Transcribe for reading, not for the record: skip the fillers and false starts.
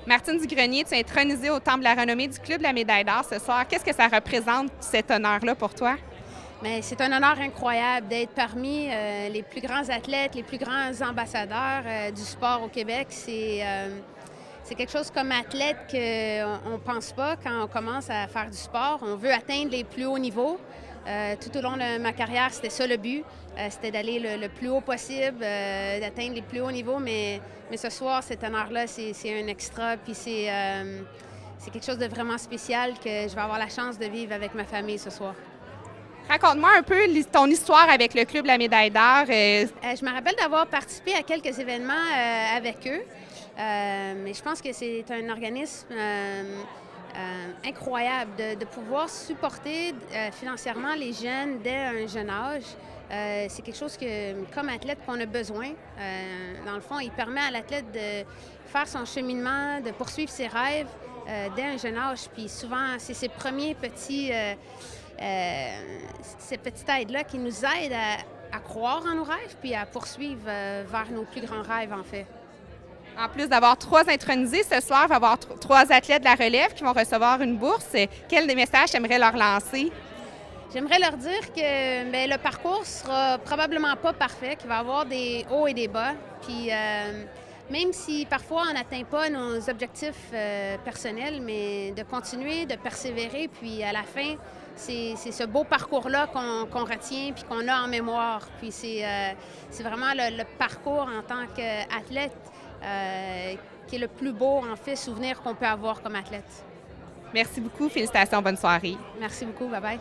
Martine Dugrenier, tu es intronisée au Temple de la renommée du Club de la médaille d'or ce soir. Qu'est-ce que ça représente, cet honneur-là, pour toi? Mais c'est un honneur incroyable d'être parmi les plus grands athlètes, les plus grands ambassadeurs du sport au Québec. C'est quelque chose comme athlète qu'on ne pense pas quand on commence à faire du sport. On veut atteindre les plus hauts niveaux. Tout au long de ma carrière, c'était ça le but. C'était d'aller le plus haut possible, d'atteindre les plus hauts niveaux. Mais ce soir, cet honneur-là, c'est un extra. Puis c'est quelque chose de vraiment spécial que je vais avoir la chance de vivre avec ma famille ce soir. Raconte-moi un peu ton histoire avec le Club de la médaille d'or. Je me rappelle d'avoir participé à quelques événements avec eux, mais je pense que c'est un organisme incroyable de pouvoir supporter financièrement les jeunes dès un jeune âge. C'est quelque chose que, comme athlète, qu'on a besoin. Dans le fond, il permet à l'athlète de faire son cheminement, de poursuivre ses rêves dès un jeune âge. Puis souvent, c'est ces premiers petits... cette petite aide-là qui nous aide à croire en nos rêves puis à poursuivre vers nos plus grands rêves, en fait. En plus d'avoir 3 intronisés, ce soir, il va y avoir 3 athlètes de la relève qui vont recevoir une bourse. Quel message tu aimerais leur lancer? J'aimerais leur dire que le parcours sera probablement pas parfait, qu'il va y avoir des hauts et des bas. Puis même si parfois on n'atteint pas nos objectifs personnels, mais de continuer, de persévérer, puis à la fin, c'est ce beau parcours-là qu'on retient puis qu'on a en mémoire. Puis c'est vraiment le parcours en tant qu'athlète qui est le plus beau, en fait, souvenir qu'on peut avoir comme athlète. Merci beaucoup. Félicitations. Bonne soirée. Merci beaucoup. Bye-bye.